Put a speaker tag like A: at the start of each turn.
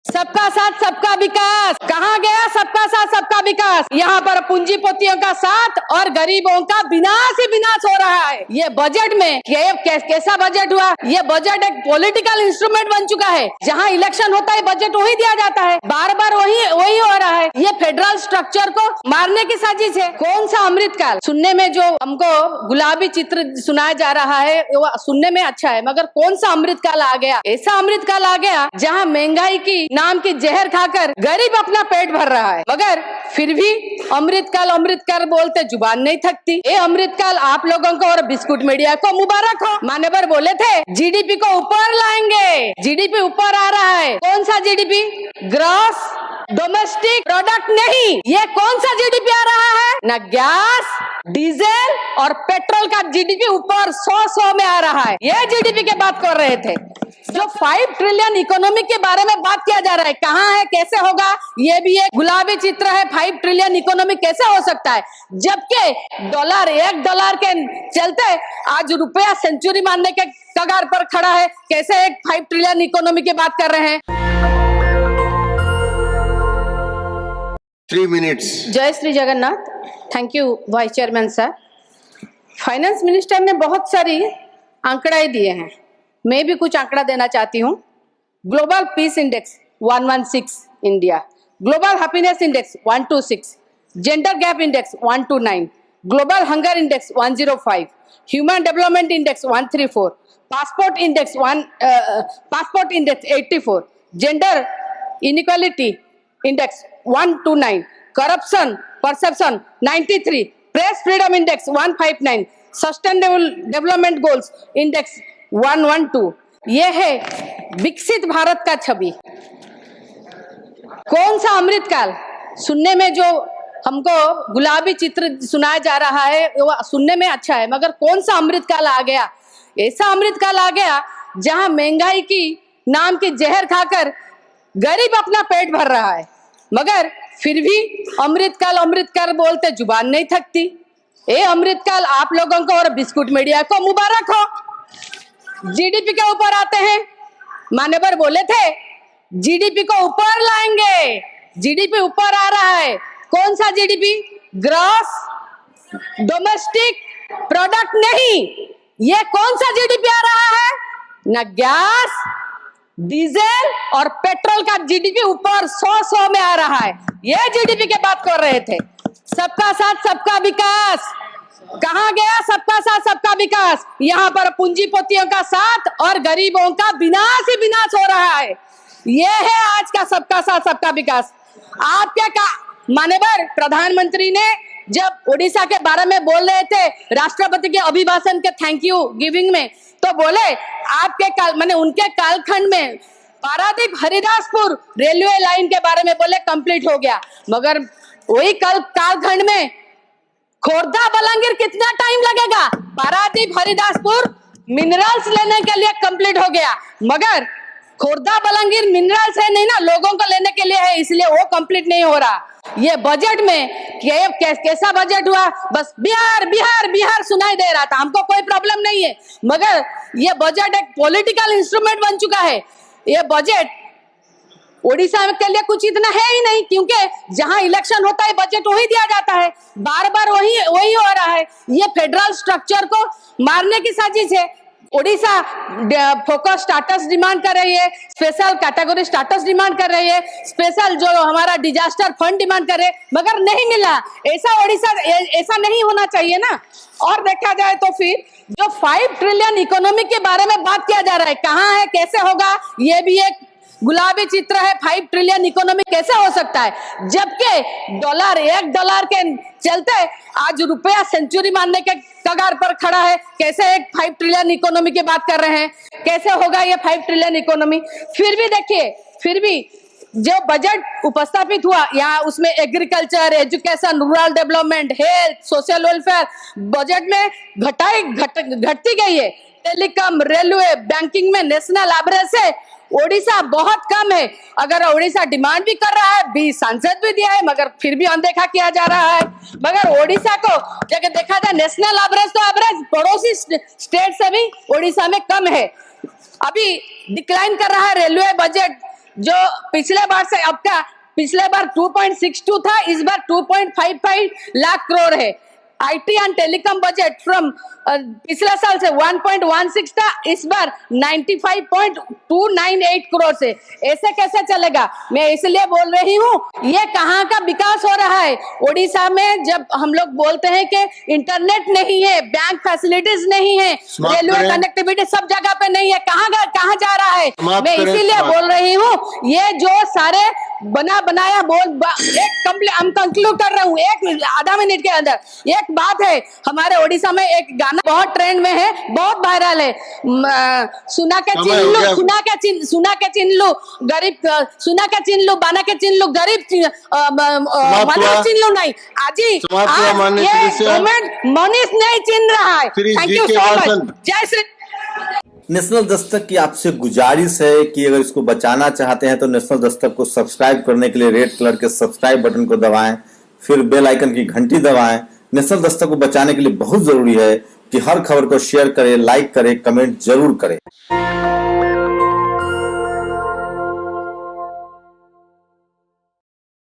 A: सबका साथ सबका विकास। कहाँ गया सबका साथ सबका विकास? यहाँ पर पूंजीपतियों का साथ और गरीबों का विनाश ही विनाश हो रहा है। ये बजट में ये कैसा बजट हुआ? ये बजट एक पॉलिटिकल इंस्ट्रूमेंट बन चुका है। जहाँ इलेक्शन होता है बजट वही दिया जाता है, बार बार वही हो रहा है। ये फेडरल स्ट्रक्चर को मारने की साजिश है। कौन सा अमृतकाल? सुनने में जो हमको गुलाबी चित्र सुनाया जा रहा है वो सुनने में अच्छा है, मगर कौन सा अमृतकाल आ गया? ऐसा अमृतकाल आ गया जहाँ महंगाई की नाम की जहर खाकर गरीब अपना पेट भर रहा है, मगर फिर भी अमृतकाल अमृतकाल बोलते जुबान नहीं थकती। ये अमृतकाल आप लोगों को और बिस्कुट मीडिया को मुबारक हो। मान्यवर बोले थे जीडीपी को ऊपर लाएंगे, जीडीपी ऊपर आ रहा है। कौन सा जीडीपी? ग्रॉस डोमेस्टिक प्रोडक्ट नहीं। ये कौन सा जीडीपी आ रहा है? न गैस, डीजल और पेट्रोल का जीडीपी ऊपर 100 में आ रहा है। ये जीडीपी की बात कर रहे थे। जो 5 ट्रिलियन इकोनॉमी के बारे में बात किया जा रहा है, कहाँ है, कैसे होगा? ये भी एक गुलाबी चित्र है। 5 ट्रिलियन इकोनॉमी कैसे हो सकता है जबकि $1 के चलते आज रुपया सेंचुरी मारने के कगार पर खड़ा है? कैसे एक 5 ट्रिलियन इकोनॉमी की बात कर रहे हैं?
B: 3 minutes।
A: जय Shri Jagannath. Thank you vice chairman sir. Finance minister ने बहुत सारी आंकड़ाएं दिए हैं, मैं भी कुछ आंकड़ा देना चाहती हूँ। Global peace index 116 India, global happiness index 126, gender gap index 129, global hunger index 105, human development index 134, passport index 84, gender inequality index 129, corruption perception 93, press freedom index 159, sustainable development goals index 112। ये है विकसित भारत का छवि। कौन सा अमृतकाल? सुनने में जो हमको गुलाबी चित्र सुनाया जा रहा है वो सुनने में अच्छा है, मगर कौन सा अमृतकाल आ गया? ऐसा अमृतकाल आ गया जहां महंगाई की नाम की जहर खाकर गरीब अपना पेट भर रहा है, मगर फिर भी अमृतकाल अमृतकाल बोलते जुबान नहीं थकती। ये अमृतकाल आप लोगों को और बिस्कुट मीडिया को मुबारक हो। जीडीपी के ऊपर आते हैं। मान्यवर बोले थे जीडीपी को ऊपर लाएंगे, जीडीपी ऊपर आ रहा है। कौन सा जीडीपी? ग्रॉस डोमेस्टिक प्रोडक्ट नहीं। ये कौन सा जीडीपी आ रहा है? न गैस, डीजल और पेट्रोल का जीडीपी ऊपर 100 में आ रहा है। ये जीडीपी की बात कर रहे थे। सबका साथ सबका विकास। कहाँ गया सबका साथ सबका विकास? यहाँ पर पूंजीपतियों का साथ और गरीबों का विनाश ही विनाश हो रहा है। ये है आज का सबका साथ सबका विकास। आपके माननीय प्रधानमंत्री ने जब उड़ीसा के बारे में बोल रहे थे राष्ट्रपति के अभिभाषण के थैंक यू गिविंग में, तो बोले आपके उनके कालखंड में पारादीप हरिदासपुर रेलवे लाइन के बारे में बोले कंप्लीट हो गया, मगर वही कालखंड में खोर्धा बलांगीर कितना टाइम लगेगा? पारादीप हरिदासपुर मिनरल्स लेने के लिए कंप्लीट हो गया, मगर खोर्धा बलांगीर मिनरल्स है नहीं ना, लोगों को लेने के लिए है, इसलिए वो कंप्लीट नहीं हो रहा। ये बजट में कैसा बजट हुआ? बस बिहार बिहार बिहार सुनाई दे रहा था। हमको कोई प्रॉब्लम नहीं है, मगर ये बजट एक पॉलिटिकल इंस्ट्रूमेंट बन चुका है। ये बजट ओडिशा के लिए कुछ इतना है ही नहीं, क्योंकि जहां इलेक्शन होता है बजट वही दिया जाता है, बार बार वही हो रहा है। ये फेडरल स्ट्रक्चर को मारने की साजिश है। ओडिशा फोकस स्टाटस डिमांड कर रही है, स्पेशल कैटेगरी स्टाटस डिमांड कर रही है, स्पेशल जो हमारा डिजास्टर फंड डिमांड कर रहे, मगर नहीं मिला। ऐसा नहीं होना चाहिए ना। और देखा जाए तो फिर जो 5 ट्रिलियन इकोनॉमी के बारे में बात किया जा रहा है, कहाँ है, कैसे होगा? ये भी एक गुलाबी चित्र है। 5 ट्रिलियन इकोनॉमी कैसे हो सकता है जबकि $1 के चलते आज रुपया सेंचुरी मारने के कगार पर खड़ा है? कैसे एक 5 ट्रिलियन इकोनॉमी की बात कर रहे हैं? कैसे होगा ये 5 ट्रिलियन इकोनॉमी? फिर भी देखिए, फिर भी जो बजट उपस्थापित हुआ यहाँ उसमें agriculture, education, rural development, health, social welfare budget में घटती गई है। टेलीकॉम, रेलवे, बैंकिंग में नेशनल एवरेज से ओडिशा बहुत कम है। अगर ओडिशा डिमांड भी कर रहा है, 20 सांसद भी दिया है, मगर फिर भी अनदेखा किया जा रहा है। मगर ओडिशा को जब देखा जाए नेशनल एवरेज, तो एवरेज पड़ोसी स्टेट से भी ओडिशा में कम है। अभी डिक्लाइन कर रहा है रेलवे बजट, जो पिछले बार से अब का, पिछले बार 2.62 था, इस बार 2.55 लाख करोड़ है। IT and telecom budget from पिछले साल से 1.16 था, इस बार 95.298 करोड़ से। ऐसे कैसे चलेगा? मैं इसलिए बोल रही हूँ, ये कहाँ का विकास हो रहा है? ओडिशा में जब हम लोग बोलते हैं कि इंटरनेट नहीं है, बैंक फैसिलिटीज नहीं है, रेलवे कनेक्टिविटी सब जगह पे नहीं है, कहाँ जा रहा है? मैं इसीलिए बोल रही हूँ, ये जो सारे बना बनाया हम कंक्लूड कर रहा हूँ एक आधा मिनट के अंदर। एक बात है, हमारे ओडिशा में एक गाना बहुत ट्रेंड में है, बहुत वायरल है, सुना के चिन्ह लो बाना के चिन्ह लो गरीब मना चिन्ह लो नहीं। आज ये गवर्नमेंट मनीष नहीं चिन्ह रहा है। Thank you so much. जय श्री।
C: नेशनल दस्तक की आपसे गुजारिश है कि अगर इसको बचाना चाहते हैं तो नेशनल दस्तक को सब्सक्राइब करने के लिए रेड कलर के सब्सक्राइब बटन को दबाएं, फिर बेल आइकन की घंटी दबाएं। नेशनल दस्तक को बचाने के लिए बहुत जरूरी है कि हर खबर को शेयर करें, लाइक करें, कमेंट जरूर करें।